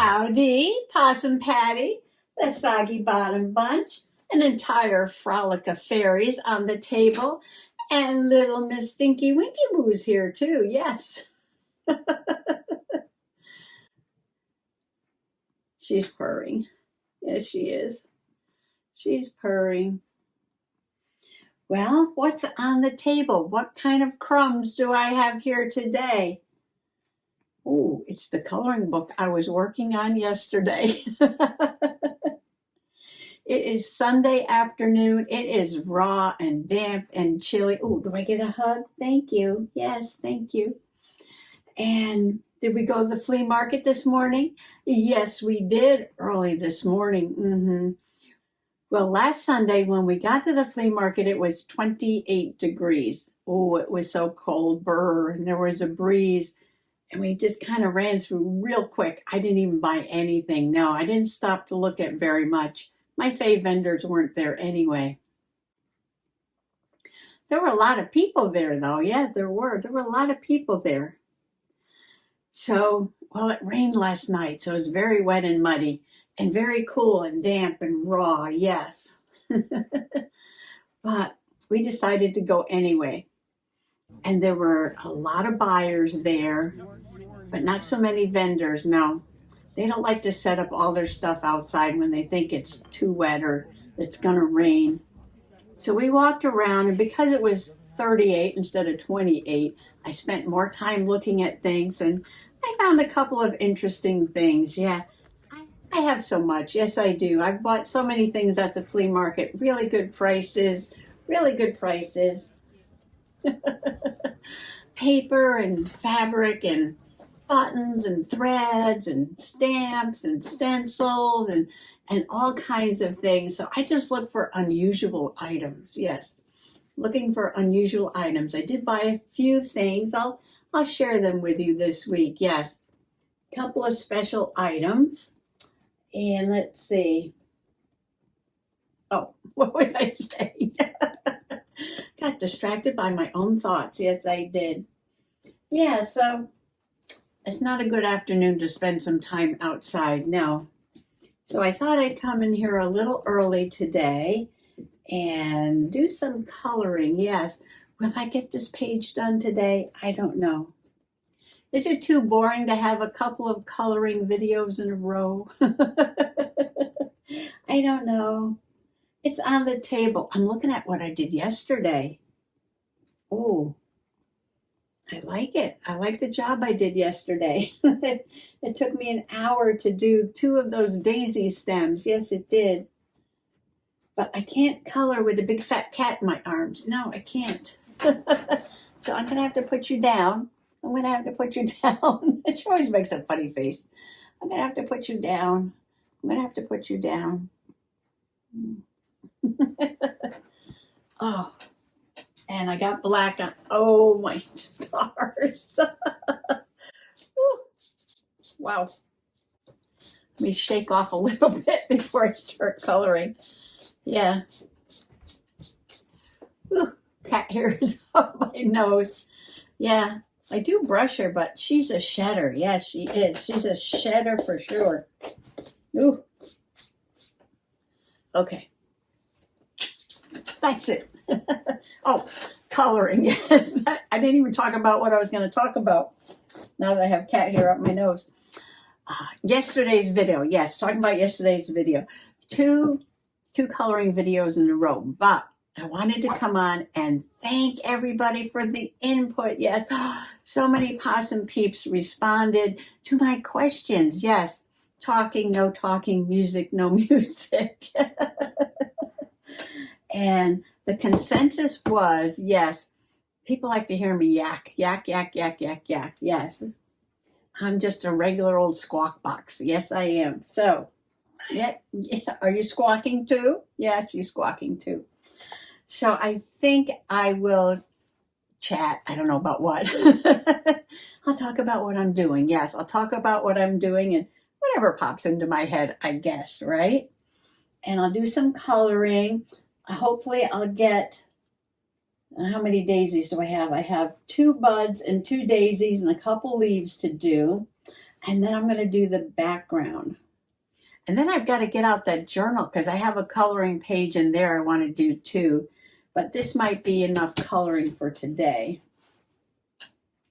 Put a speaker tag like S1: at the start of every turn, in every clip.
S1: Howdy, Possum Patty, the Soggy Bottom Bunch, an entire frolic of fairies on the table, and little Miss Stinky Winky Wooes here too, yes. She's purring. Yes, she is. She's purring. Well, what's on the table? What kind of crumbs do I have here today? Oh, it's the coloring book I was working on yesterday. It is Sunday afternoon. It is raw and damp and chilly. Oh, do I get a hug? Thank you. Yes, thank you. And did we go to the flea market this morning? Yes, we did early this morning. Well, last Sunday when we got to the flea market, it was 28 degrees. Oh, it was so cold, brr, and there was a breeze. And we just kind of ran through real quick. I didn't even buy anything. No, I didn't stop to look at very much. My fave vendors weren't there anyway. There were a lot of people there, though. Yeah, there were. There were a lot of people there. So, well, it rained last night, so it was very wet and muddy and very cool and damp and raw, yes. But we decided to go anyway. And there were a lot of buyers there, but not so many vendors, no. They don't like to set up all their stuff outside when they think it's too wet or it's going to rain. So we walked around, and because it was 38 instead of 28, I spent more time looking at things, and I found a couple of interesting things. Yeah, I have so much. Yes, I do. I've bought so many things at the flea market. Really good prices. Really good prices. Paper and fabric and buttons and threads and stamps and stencils and all kinds of things. So I just look for unusual items. Yes, looking for unusual items. I did buy a few things. I'll share them with you this week. Yes, a couple of special items. And let's see. Oh, what was I saying? Got distracted by my own thoughts. Yes, I did. Yeah, so it's not a good afternoon to spend some time outside, no. So I thought I'd come in here a little early today and do some coloring. Yes. Will I get this page done today? I don't know. Is it too boring to have a couple of coloring videos in a row? I don't know. It's on the table. I'm looking at what I did yesterday. Oh, I like it. I like the job I did yesterday. It took me an hour to do 2 of those daisy stems. Yes, it did. But I can't color with a big fat cat in my arms. No, I can't. So I'm going to have to put you down. I'm going to have to put you down. She always makes a funny face. I'm going to have to put you down. I'm going to have to put you down. Oh, and I got black on. Oh, my stars. Wow. Let me shake off a little bit before I start coloring. Yeah. Ooh, cat hair is on my nose. Yeah, I do brush her, but she's a shedder. Yes, she is. She's a shedder for sure. Ooh. Okay. That's it. Oh, coloring. Yes. I didn't even talk about what I was going to talk about now that I have cat hair up my nose. Yesterday's video. Yes, talking about yesterday's video. Two coloring videos in a row. But I wanted to come on and thank everybody for the input. Yes. So many possum peeps responded to my questions. Yes. Talking, no talking, music, no music. And the consensus was, yes, people like to hear me yak, yak, yak, yak, yak, yak. Yes. I'm just a regular old squawk box. Yes, I am. So, yeah. Are you squawking too? Yeah, she's squawking too. So I think I will chat. I don't know about what. I'll talk about what I'm doing. Yes, I'll talk about what I'm doing and whatever pops into my head, I guess, right? And I'll do some coloring. Hopefully I'll get, how many daisies do I have? I have 2 buds and 2 daisies and a couple leaves to do. And then I'm going to do the background. And then I've got to get out that journal because I have a coloring page in there I want to do too. But this might be enough coloring for today. I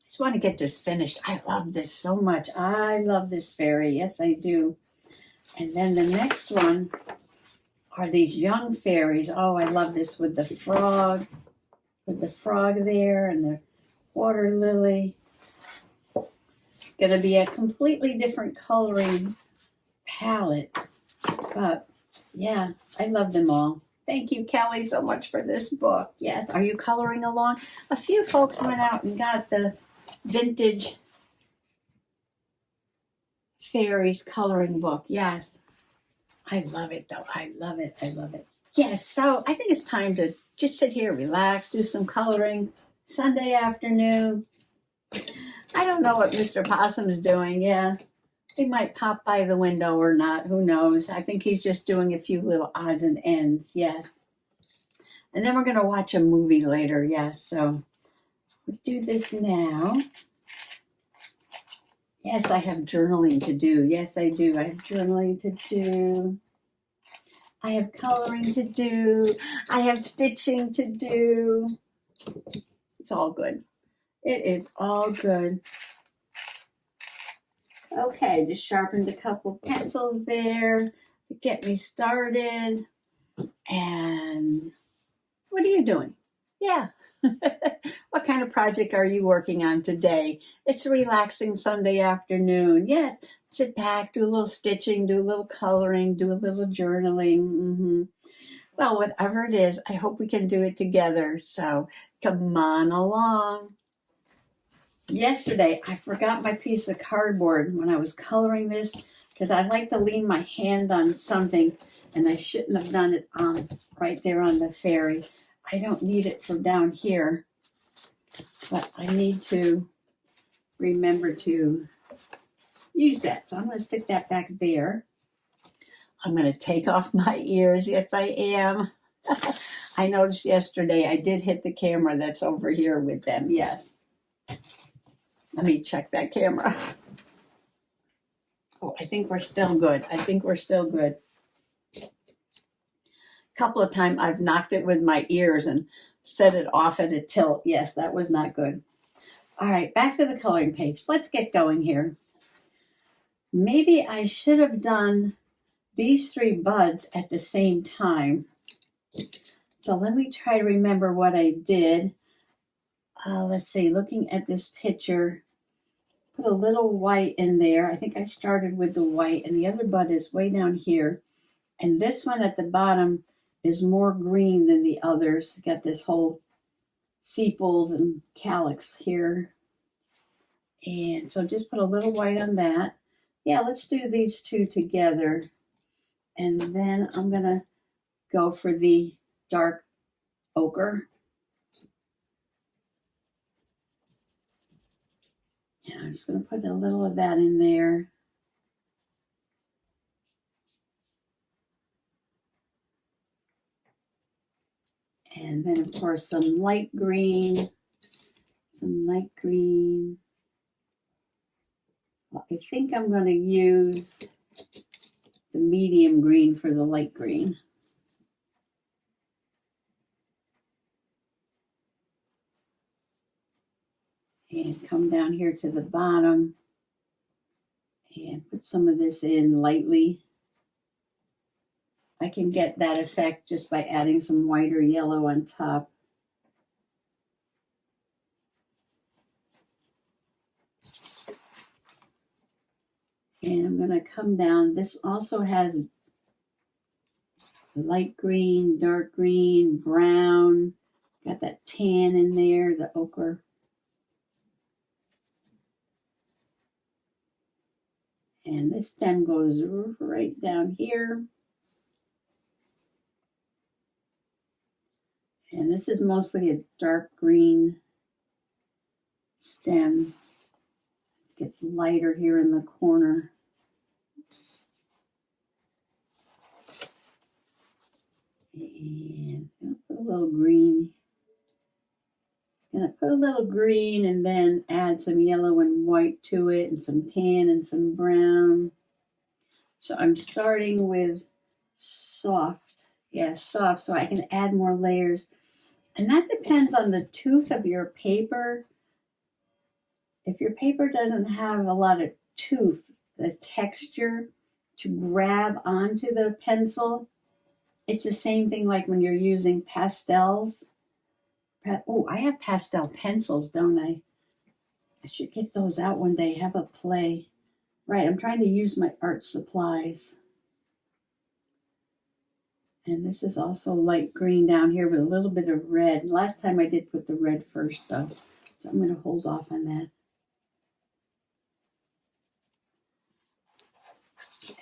S1: just want to get this finished. I love this so much. I love this fairy. Yes, I do. And then the next one are these young fairies. Oh, I love this with the frog there and the water lily. It's going to be a completely different coloring palette. But yeah, I love them all. Thank you, Kelly, so much for this book. Yes, are you coloring along? A few folks went out and got the Vintage Fairies Coloring Book. Yes, I love it, though. I love it. I love it. Yes, so I think it's time to just sit here, relax, do some coloring. Sunday afternoon. I don't know what Mr. Possum's doing. Yeah, he might pop by the window or not. Who knows? I think he's just doing a few little odds and ends. Yes. And then we're going to watch a movie later. Yes. So we do this now. Yes, I have journaling to do. Yes, I do. I have journaling to do. I have coloring to do. I have stitching to do. It's all good. It is all good. Okay, just sharpened a couple pencils there to get me started. And what are you doing? Yeah. What kind of project are you working on today? It's a relaxing Sunday afternoon. Yes. Sit back, do a little stitching, do a little coloring, do a little journaling. Well, whatever it is, I hope we can do it together. So come on along. Yesterday, I forgot my piece of cardboard when I was coloring this because I like to lean my hand on something and I shouldn't have done it right there on the fairy. I don't need it for down here, but I need to remember to use that. So I'm going to stick that back there. I'm going to take off my ears. Yes, I am. I noticed yesterday I did hit the camera that's over here with them. Yes. Let me check that camera. Oh, I think we're still good. A couple of times I've knocked it with my ears and set it off at a tilt. Yes, that was not good. All right, back to the coloring page. Let's get going here. Maybe I should have done these three buds at the same time. So let me try to remember what I did. Let's see, looking at this picture, put a little white in there. I think I started with the white, and the other bud is way down here. And this one at the bottom is more green than the others. Got this whole sepals and calyx here. And so just put a little white on that. Yeah, let's do these two together. And then I'm going to go for the dark ochre. Yeah, I'm just going to put a little of that in there. And then, of course, some light green. Well, I think I'm going to use the medium green for the light green. And come down here to the bottom and put some of this in lightly. I can get that effect just by adding some white or yellow on top. And I'm going to come down. This also has light green, dark green, brown. Got that tan in there, the ochre. And this stem goes right down here. And this is mostly a dark green stem. It gets lighter here in the corner. And I'll put a little green. I'm And I put a little green and then add some yellow and white to it and some tan and some brown. So I'm starting with soft. Yeah, soft, so I can add more layers. And that depends on the tooth of your paper. If your paper doesn't have a lot of tooth, the texture to grab onto the pencil, it's the same thing like when you're using pastels. Oh, I have pastel pencils, don't I? I should get those out one day, have a play. Right, I'm trying to use my art supplies. And this is also light green down here with a little bit of red. Last time I did put the red first though, so I'm going to hold off on that.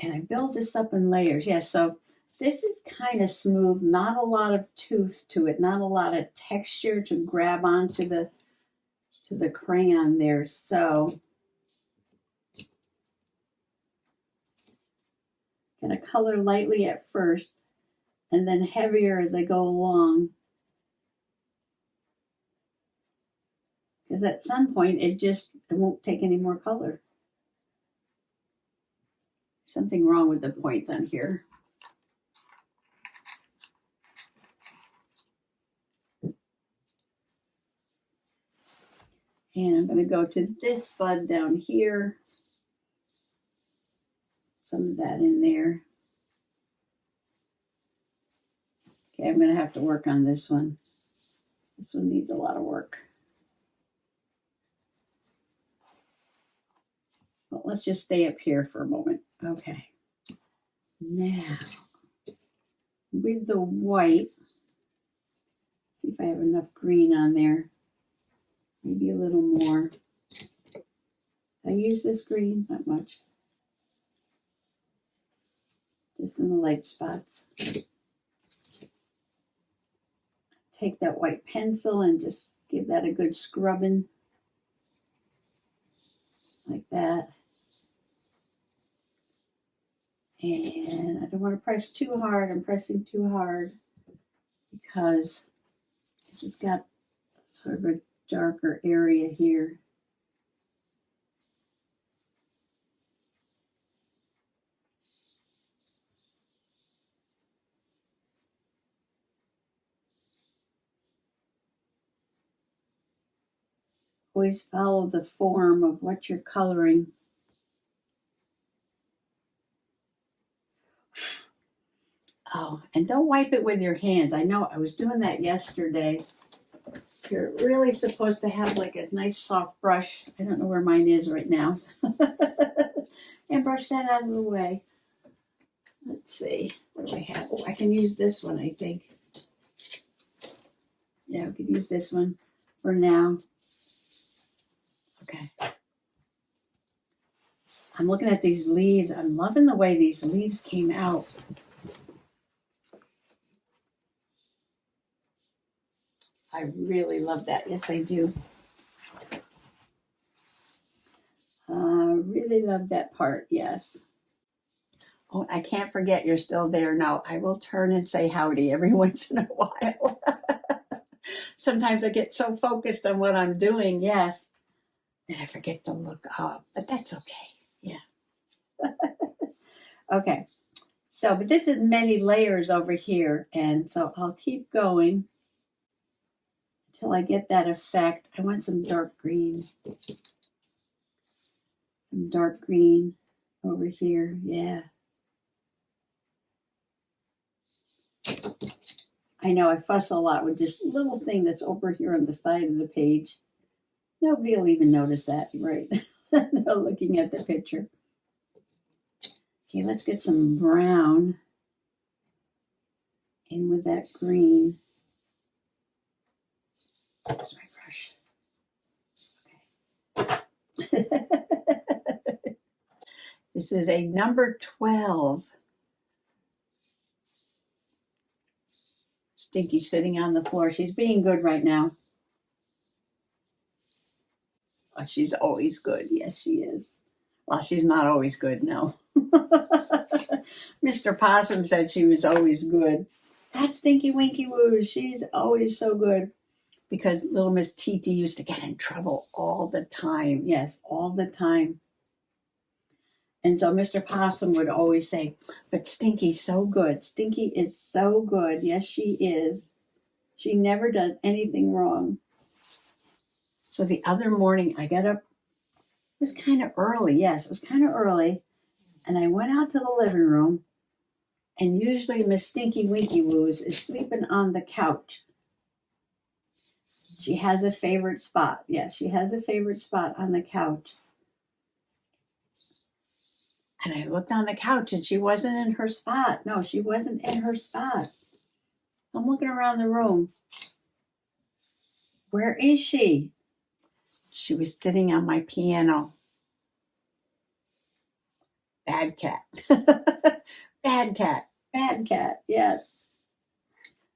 S1: And I build this up in layers. Yeah, so this is kind of smooth, not a lot of tooth to it, not a lot of texture to grab onto the crayon there. So going to color lightly at first and then heavier as I go along. Because at some point it won't take any more color. Something wrong with the point on here. And I'm going to go to this bud down here. Some of that in there. Okay, I'm going to have to work on this one. This one needs a lot of work. Well, let's just stay up here for a moment. Okay. Now, with the white, see if I have enough green on there. Maybe a little more. I use this green, not much. Just in the light spots. Take that white pencil and just give that a good scrubbing. Like that. And I don't want to press too hard. I'm pressing too hard because this has got sort of a darker area here. Always follow the form of what you're coloring. Oh, and don't wipe it with your hands. I know I was doing that yesterday. You're really supposed to have like a nice soft brush. I don't know where mine is right now. And brush that out of the way. Let's see. What do I have? Oh, I can use this one, I think. Yeah, we could use this one for now. Okay. I'm looking at these leaves. I'm loving the way these leaves came out. I really love that. Yes, I do. Really love that part. Yes. Oh, I can't forget you're still there. Now, I will turn and say howdy every once in a while. Sometimes I get so focused on what I'm doing, yes, that I forget to look up. But that's okay. Yeah. Okay. So, but this is many layers over here. And so I'll keep going until I get that effect. I want some dark green. Some dark green over here. Yeah. I know I fuss a lot with just little thing that's over here on the side of the page. Nobody will even notice that, right? Looking at the picture. Okay, let's get some brown in with that green. There's my brush. Okay. This is a number 12. Stinky's sitting on the floor. She's being good right now. Oh, she's always good. Yes, she is. Well, she's not always good, no. Mr. Possum said she was always good. That's Stinky Winky Wooes. She's always so good. because little Miss Titi used to get in trouble all the time. Yes, all the time. And so Mr. Possum would always say, but Stinky's so good. Stinky is so good. Yes, she is. She never does anything wrong. So the other morning I got up. It was kind of early. Yes, it was kind of early. And I went out to the living room. And usually Miss Stinky Winky Wooes is sleeping on the couch. She has a favorite spot. Yes, she has a favorite spot on the couch. And I looked on the couch and she wasn't in her spot. No, she wasn't in her spot. I'm looking around the room. Where is she? She was sitting on my piano. Bad cat. Bad cat. Bad cat. Yes.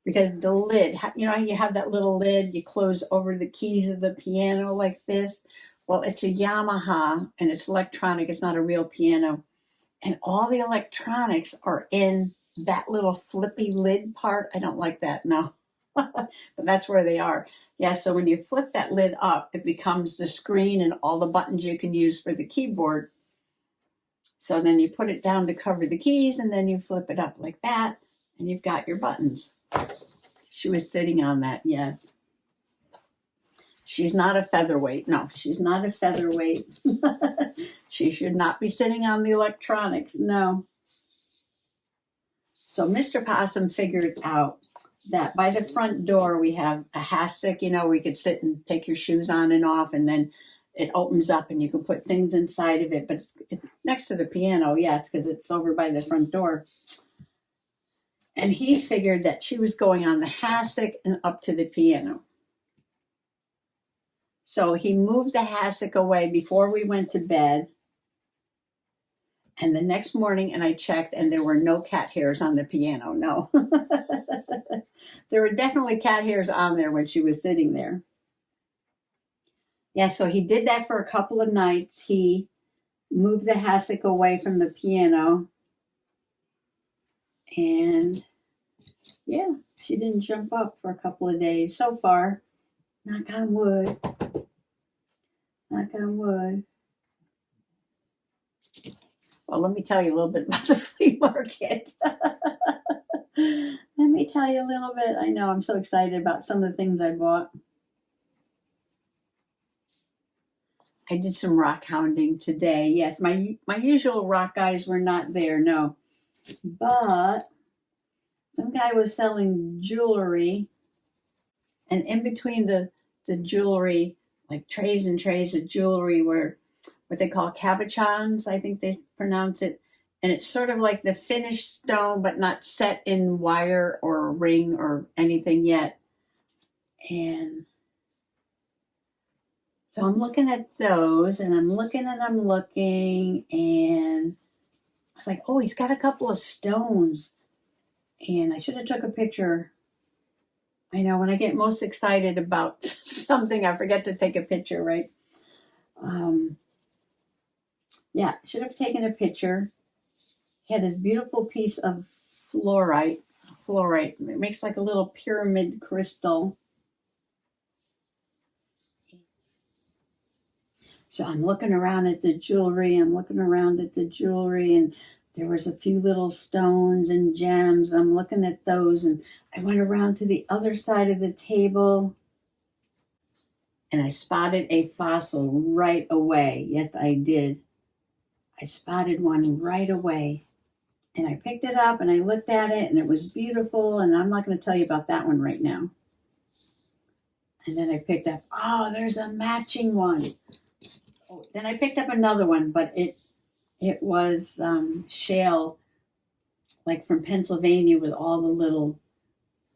S1: Because the lid, you know, you have that little lid, you close over the keys of the piano like this. Well, it's a Yamaha and it's electronic. It's not a real piano. And all the electronics are in that little flippy lid part. I don't like that, no. But that's where they are. Yeah, so when you flip that lid up, it becomes the screen and all the buttons you can use for the keyboard. So then you put it down to cover the keys and then you flip it up like that and you've got your buttons. She was sitting on that, yes. She's not a featherweight. No, she's not a featherweight. She should not be sitting on the electronics. No. So Mr. Possum figured out that by the front door we have a hassock, you know, where you could sit and take your shoes on and off, and then it opens up and you can put things inside of it. But it's next to the piano, yes, because it's over by the front door. And he figured that she was going on the hassock and up to the piano. So he moved the hassock away before we went to bed. And the next morning, and I checked, and there were no cat hairs on the piano. No. There were definitely cat hairs on there when she was sitting there. Yeah, so he did that for a couple of nights. He moved the hassock away from the piano. And yeah, she didn't jump up for a couple of days so far. Knock on wood. Knock on wood. Well, let me tell you a little bit about the flea market. Let me tell you a little bit. I know I'm so excited about some of the things I bought. I did some rock hounding today. Yes, my usual rock guys were not there, no. But some guy was selling jewelry, and in between the jewelry, like trays and trays of jewelry, were what they call cabochons, I think they pronounce it. And it's sort of like the finished stone, but not set in wire or a ring or anything yet. And so I'm looking at those, and I'm looking, and I was like, oh, he's got a couple of stones. And I should have took a picture. I know when I get most excited about something, I forget to take a picture, right? Yeah, should have taken a picture. He had this beautiful piece of fluorite. It makes like a little pyramid crystal. So I'm looking around at the jewelry. And there was a few little stones and gems. I'm looking at those, and I went around to the other side of the table, and I spotted a fossil right away. Yes, I did. I spotted one right away. And I picked it up and I looked at it, and it was beautiful. And I'm not going to tell you about that one right now. And then I picked up, oh, there's a matching one. Oh, then I picked up another one, but it was shale, like from Pennsylvania, with all the little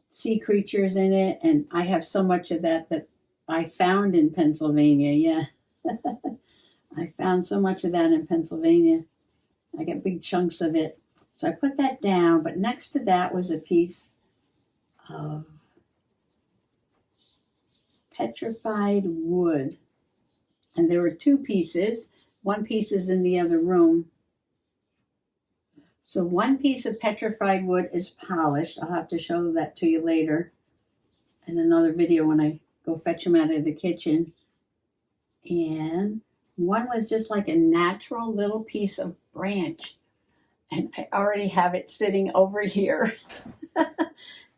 S1: sea creatures in it. And I have so much of that I found in Pennsylvania. Yeah. I found so much of that in Pennsylvania. I got big chunks of it. So I put that down, but next to that was a piece of petrified wood. And there were two pieces. One piece is in the other room. So one piece of petrified wood is polished. I'll have to show that to you later in another video when I go fetch them out of the kitchen. And one was just like a natural little piece of branch. And I already have it sitting over here.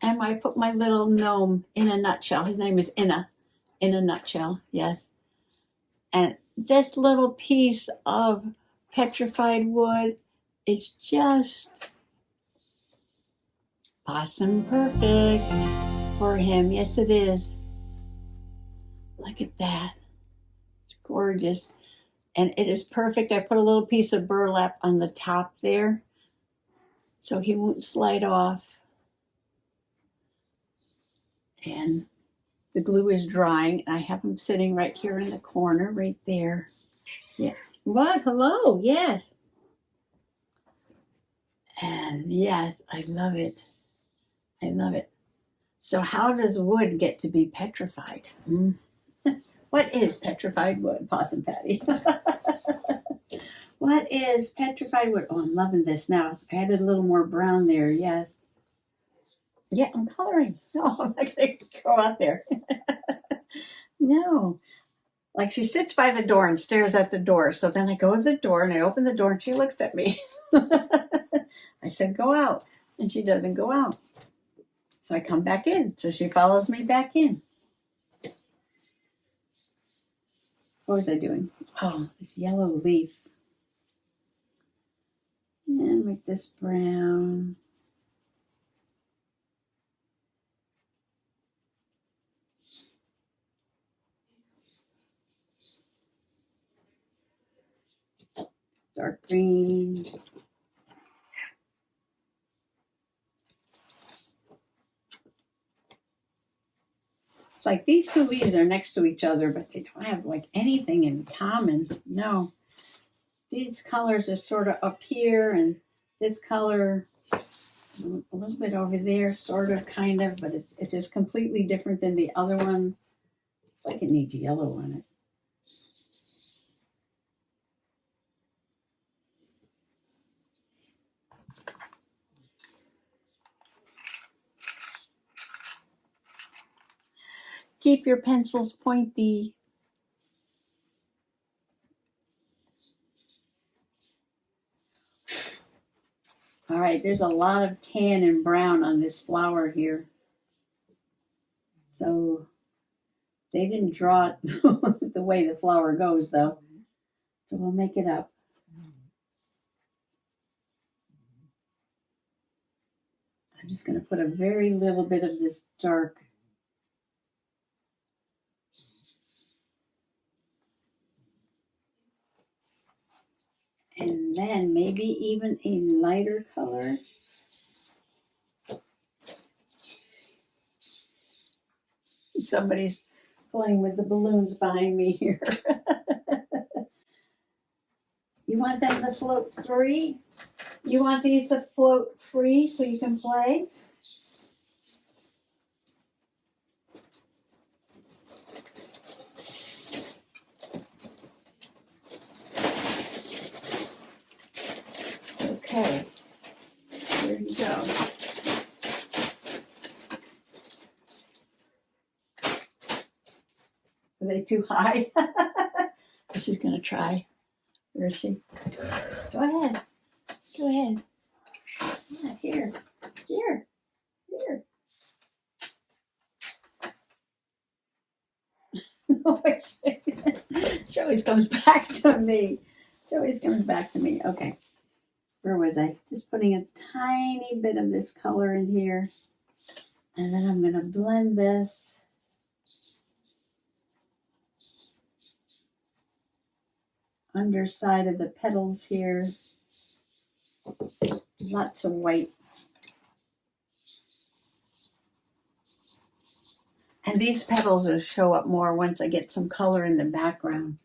S1: And I put my little gnome in a nutshell. His name is Inna. In a nutshell, yes. And this little piece of petrified wood is just awesome, perfect for him. Yes, it is. Look at that. It's gorgeous. And it is perfect. I put a little piece of burlap on the top there so he won't slide off. And the glue is drying. I have him sitting right here in the corner, right there. Yeah. What? Hello. Yes. And yes, I love it. I love it. So how does wood get to be petrified? What is petrified wood, Possum Patty? What is petrified wood? Oh, I'm loving this now. I added a little more brown there, yes. Yeah, I'm coloring. No, I'm not going to go out there. No. Like she sits by the door and stares at the door. So then I go to the door and I open the door and she looks at me. I said, go out. And she doesn't go out. So I come back in. So she follows me back in. What was I doing? Oh, this yellow leaf. And make this brown. Dark green. It's like these two leaves are next to each other, but they don't have like anything in common. No. These colors are sort of up here, and this color a little bit over there, sort of, kind of, but it's just completely different than the other ones. It's like it needs yellow on it. Keep your pencils pointy. All right, there's a lot of tan and brown on this flower here. So they didn't draw it the way the flower goes, though. So we'll make it up. I'm just going to put a very little bit of this dark. And then maybe even a lighter color. Somebody's playing with the balloons behind me here. You want them to float free? You want these to float free so you can play? Okay, there you go. Are they too high? She's going to try. Where is she? Go ahead. Go ahead. Yeah, here. Here. Here. She always comes back to me. She always comes back to me. Okay. Where was I? Just putting a tiny bit of this color in here. And then I'm going to blend this. Underside of the petals here. Lots of white. And these petals will show up more once I get some color in the background.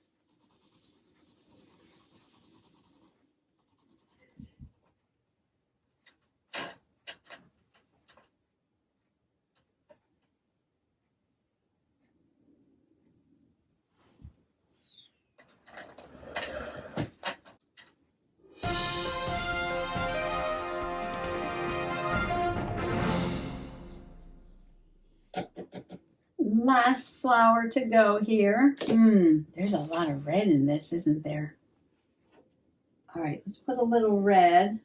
S1: last flower to go here. There's a lot of red in this, isn't there? All right, let's put a little red.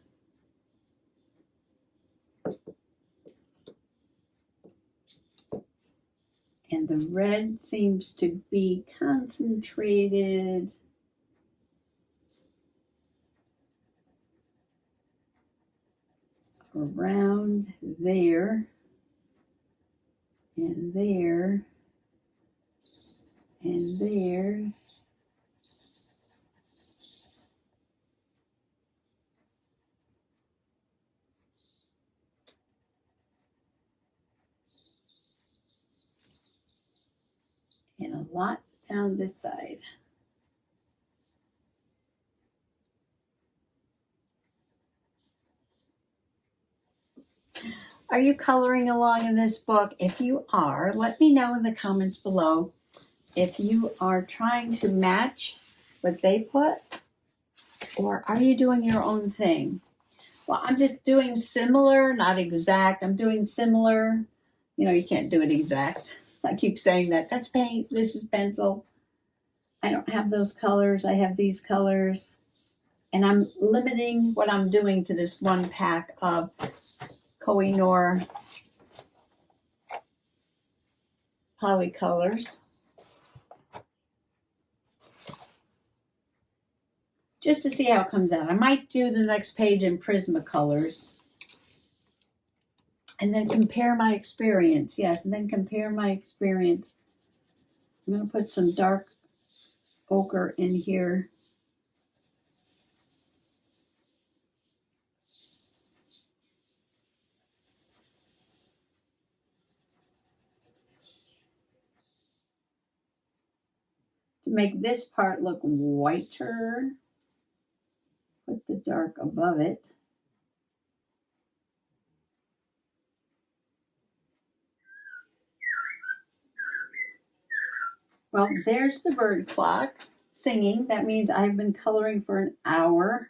S1: And the red seems to be concentrated around there and there and there. And a lot down this side. Are you coloring along in this book? If you are, let me know in the comments below if you are trying to match what they put, or are you doing your own thing? Well, I'm just doing similar, not exact. I'm doing similar. You know, you can't do it exact. I keep saying that. That's paint. This is pencil. I don't have those colors. I have these colors. And I'm limiting what I'm doing to this one pack of Koh-i-Noor polycolors. Just to see how it comes out. I might do the next page in Prismacolors. And then compare my experience. Yes, and then compare my experience. I'm going to put some dark ochre in here. To make this part look whiter, put the dark above it. Well, there's the bird clock singing. That means I've been coloring for an hour.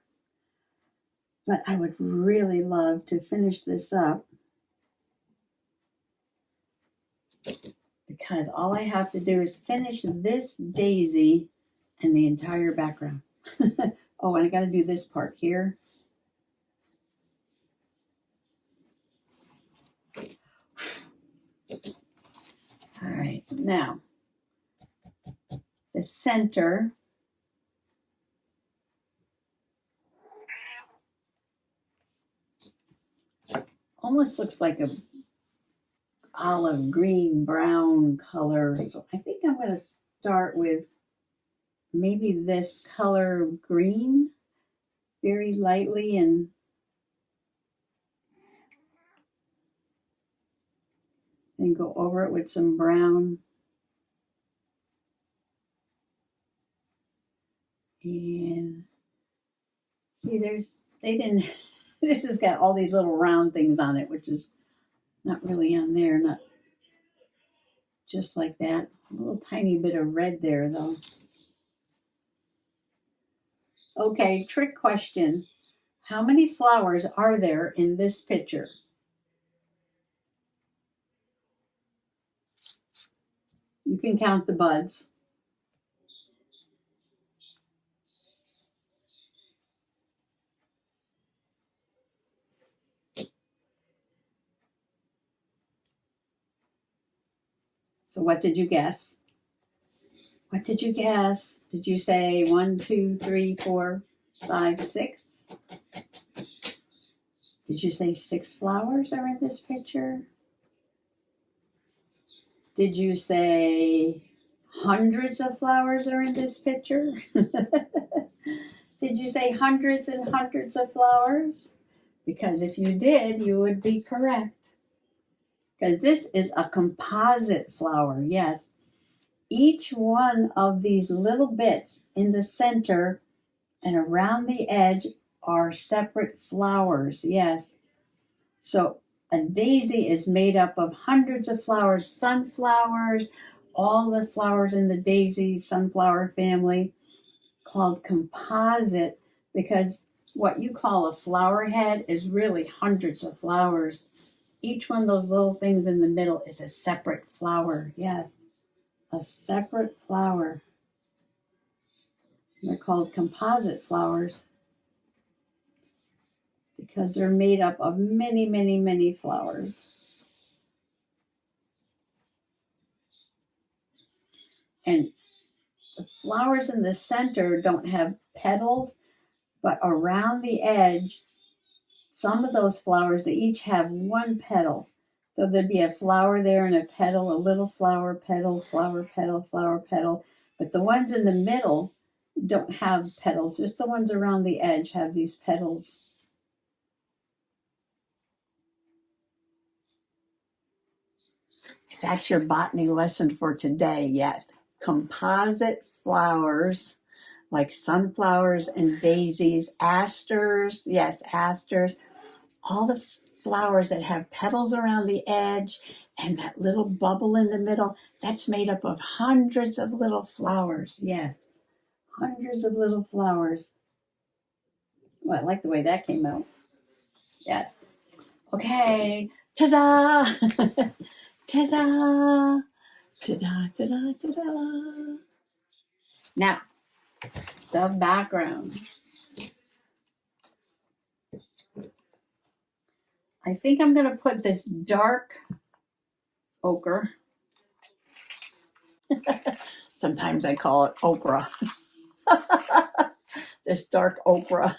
S1: But I would really love to finish this up, because all I have to do is finish this daisy and the entire background. Oh, and I got to do this part here. All right, now the center. Almost looks like a olive green brown color. So I think I'm going to start with maybe this color green very lightly, and then go over it with some brown. And see, they didn't, this has got all these little round things on it, which is not really on there, not just like that. A little tiny bit of red there, though. Okay, trick question. How many flowers are there in this picture? You can count the buds. So what did you guess? What did you guess? Did you say 1, 2, 3, 4, 5, 6? Did you say 6 flowers are in this picture? Did you say hundreds of flowers are in this picture? Did you say hundreds and hundreds of flowers? Because if you did, you would be correct. Because this is a composite flower, yes. Each one of these little bits in the center and around the edge are separate flowers, yes. So a daisy is made up of hundreds of flowers, sunflowers, all the flowers in the daisy sunflower family, called composite, because what you call a flower head is really hundreds of flowers. Each one of those little things in the middle is a separate flower, yes. a separate flower. They're called composite flowers because they're made up of many, many, many flowers. And the flowers in the center don't have petals, but around the edge, some of those flowers, they each have one petal. So there'd be a flower there and a petal, a little flower, petal, flower, petal, flower, petal. But the ones in the middle don't have petals. Just the ones around the edge have these petals. That's your botany lesson for today. Yes, composite flowers like sunflowers and daisies, asters. Yes, asters. All the flowers that have petals around the edge and that little bubble in the middle, that's made up of hundreds of little flowers. Yes, hundreds of little flowers. Well, I like the way that came out. Yes. Okay. Ta-da! Ta-da! Ta-da, ta-da, ta-da! Now, the background. I think I'm going to put this dark ochre. Sometimes I call it okra. This dark okra,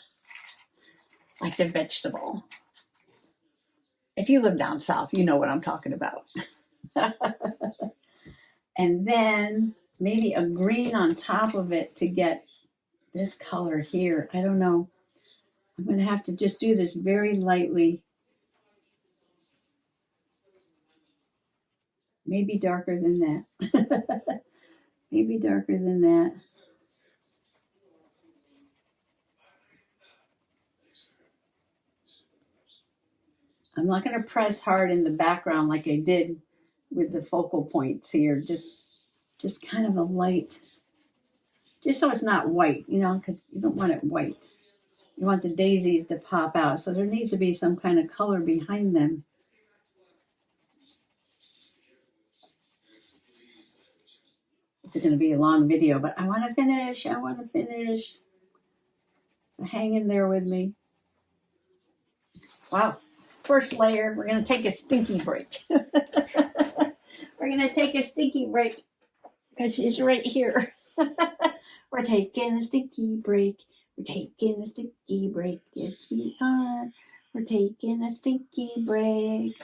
S1: like the vegetable. If you live down south, you know what I'm talking about. And then maybe a green on top of it to get this color here. I don't know. I'm going to have to just do this very lightly. Maybe darker than that. Maybe darker than that. I'm not going to press hard in the background like I did with the focal points here. Just kind of a light, just so it's not white, because you don't want it white. You want the daisies to pop out. So there needs to be some kind of color behind them. This is going to be a long video, but I want to finish. So hang in there with me. Wow. First layer, we're going to take a stinky break. We're going to take a stinky break because she's right here. We're taking a stinky break. We're taking a stinky break. Yes, we are. We're taking a stinky break.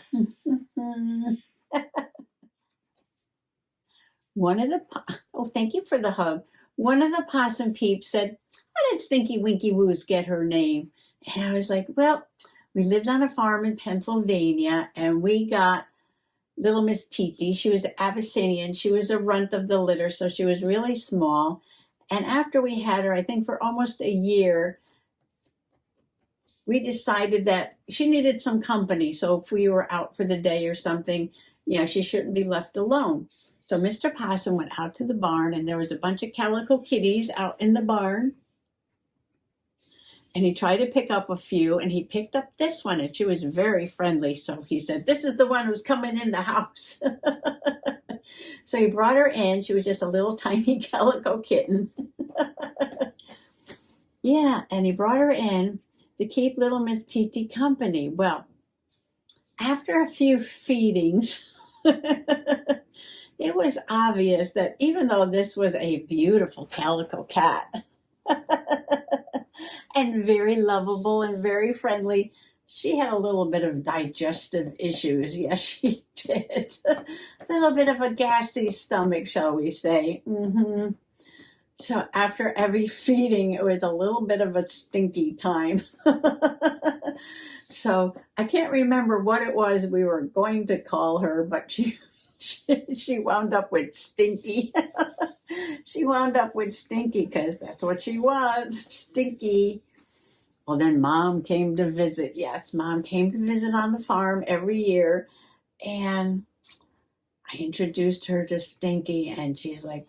S1: Thank you for the hug. One of the possum peeps said, "How did Stinky Winky Wooes get her name?" And I was like, well, we lived on a farm in Pennsylvania, and we got little Miss Titi. She was Abyssinian. She was a runt of the litter, so she was really small. And after we had her, I think for almost a year, we decided that she needed some company. So if we were out for the day or something, she shouldn't be left alone. So Mr. Possum went out to the barn, and there was a bunch of calico kitties out in the barn. And he tried to pick up a few, and he picked up this one, and she was very friendly. So he said, "This is the one who's coming in the house." So he brought her in. She was just a little tiny calico kitten. Yeah, and he brought her in to keep little Miss Titi company. Well, after a few feedings, it was obvious that even though this was a beautiful calico cat and very lovable and very friendly, she had a little bit of digestive issues. Yes, she did. A little bit of a gassy stomach, shall we say. Mm-hmm. So after every feeding, it was a little bit of a stinky time. So I can't remember what it was we were going to call her, but she wound up with Stinky. She wound up with Stinky because that's what she was, Stinky. Well, then Mom came to visit. Yes, Mom came to visit on the farm every year. And I introduced her to Stinky, and she's like,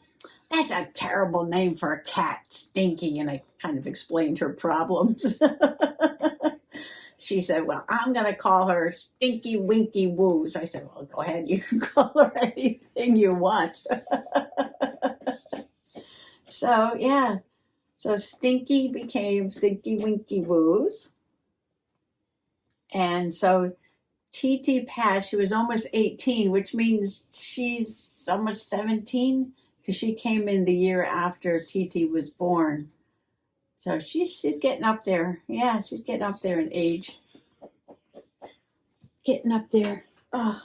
S1: "That's a terrible name for a cat, Stinky." And I kind of explained her problems. she said, well, I'm going to call her Stinky Winky Wooes. I said, well, go ahead. You can call her anything you want. So, yeah. So Stinky became Stinky Winky Wooes. And so TT passed. She was almost 18, which means she's almost 17 because she came in the year after TT was born. So she's getting up there. Yeah, she's getting up there in age. Getting up there. Oh,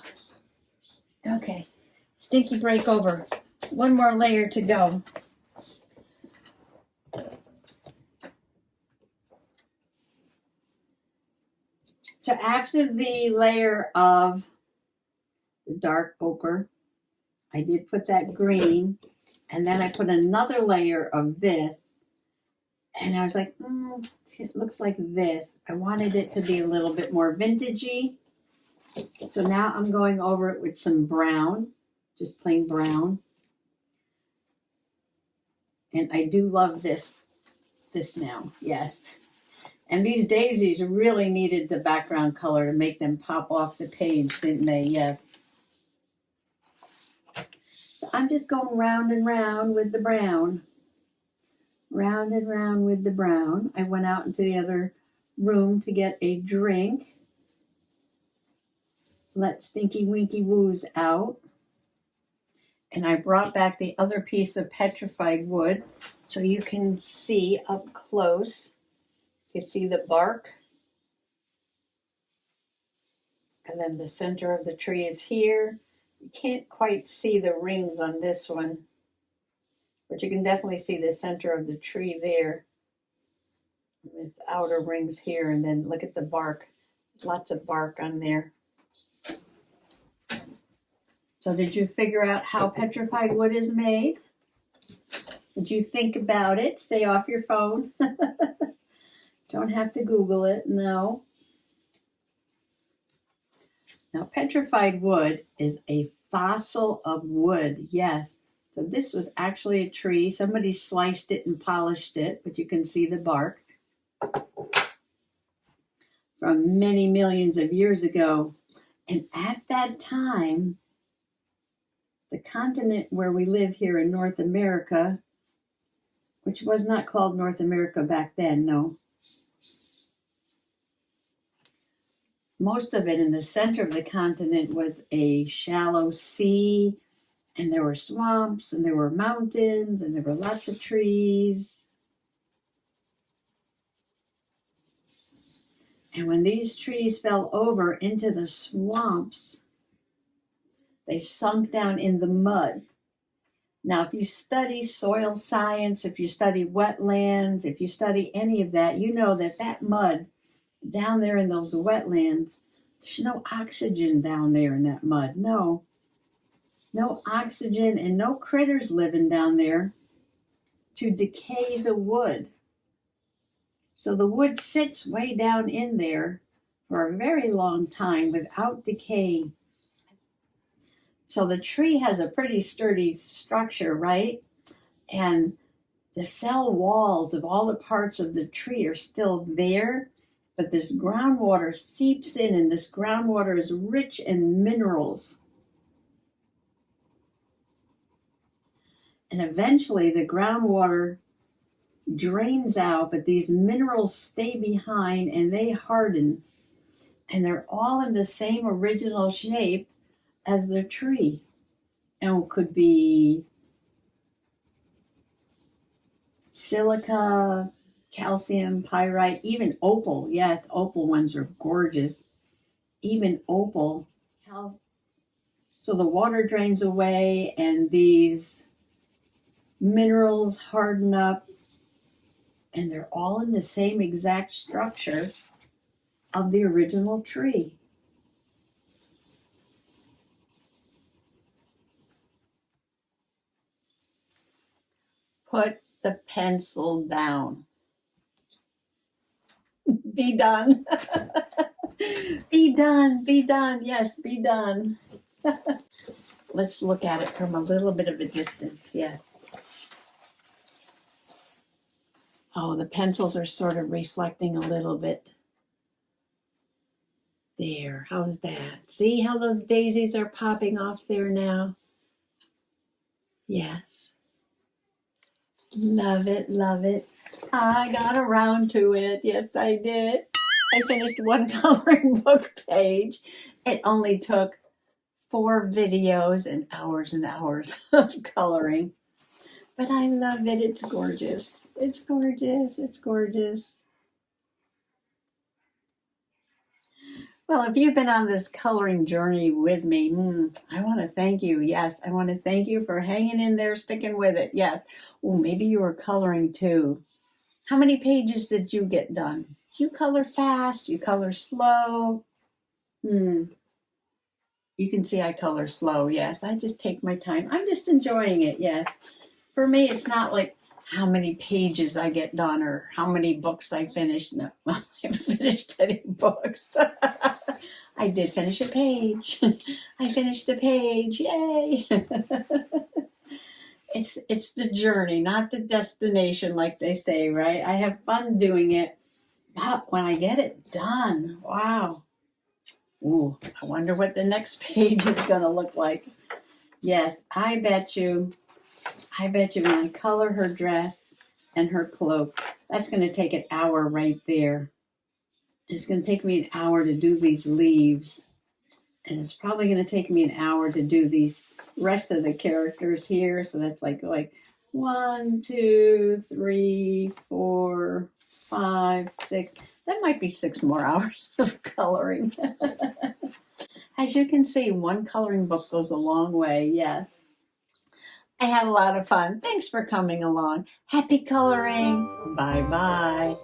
S1: okay. Stinky break over. One more layer to go. So after the layer of the dark ochre, I did put that green, and then I put another layer of this, and I was like, it looks like this. I wanted it to be a little bit more vintagey. So now I'm going over it with some brown, just plain brown. And I do love this now, yes. And these daisies really needed the background color to make them pop off the page, didn't they? Yes. So I'm just going round and round with the brown. Round and round with the brown. I went out into the other room to get a drink. Let Stinky Winky Wooes out. And I brought back the other piece of petrified wood so you can see up close. You can see the bark. And then the center of the tree is here. You can't quite see the rings on this one, but you can definitely see the center of the tree there. With outer rings here, and then look at the bark. There's lots of bark on there. So did you figure out how petrified wood is made? Did you think about it? Stay off your phone. Don't have to Google it, no. Now, petrified wood is a fossil of wood, yes. So this was actually a tree. Somebody sliced it and polished it, but you can see the bark from many millions of years ago. And at that time, the continent where we live here in North America, which was not called North America back then, no. Most of it in the center of the continent was a shallow sea, and there were swamps, and there were mountains, and there were lots of trees. And when these trees fell over into the swamps, they sunk down in the mud. Now, if you study soil science, if you study wetlands, if you study any of that, you know that that mud down there in those wetlands, there's no oxygen down there in that mud. No oxygen and no critters living down there to decay the wood. So the wood sits way down in there for a very long time without decay. So the tree has a pretty sturdy structure, right? And the cell walls of all the parts of the tree are still there, but this groundwater seeps in, and this groundwater is rich in minerals. And eventually the groundwater drains out, but these minerals stay behind and they harden. And they're all in the same original shape as the tree. And it could be silica, calcium, pyrite, even opal. Yes, opal ones are gorgeous. Even opal. So the water drains away and these minerals harden up, and they're all in the same exact structure of the original tree. Put the pencil down. Be done. Be done. Be done. Yes, be done. Let's look at it from a little bit of a distance. Yes. Oh, the pencils are sort of reflecting a little bit. There, how's that? See how those daisies are popping off there now? Yes. Love it, love it. I got around to it. Yes, I did. I finished one coloring book page. It only took 4 videos and hours of coloring. But I love it. It's gorgeous. It's gorgeous. It's gorgeous. Well, if you've been on this coloring journey with me, I want to thank you. Yes, I want to thank you for hanging in there, sticking with it. Yes. Oh, maybe you were coloring too. How many pages did you get done? Do you color fast? Do you color slow? You can see I color slow. Yes, I just take my time. I'm just enjoying it. Yes. For me, it's not like how many pages I get done or how many books I finish. No, I haven't finished any books. I did finish a page. I finished a page. Yay! It's the journey, not the destination, like they say, right? I have fun doing it, but when I get it done, wow. Ooh, I wonder what the next page is going to look like. Yes, I bet you when I color her dress and her cloak, that's going to take an hour right there. It's going to take me an hour to do these leaves. And it's probably going to take me an hour to do these rest of the characters here. So that's like 1, 2, 3, 4, 5, 6. That might be 6 more hours of coloring. As you can see, one coloring book goes a long way. Yes. I had a lot of fun. Thanks for coming along. Happy coloring. Bye-bye.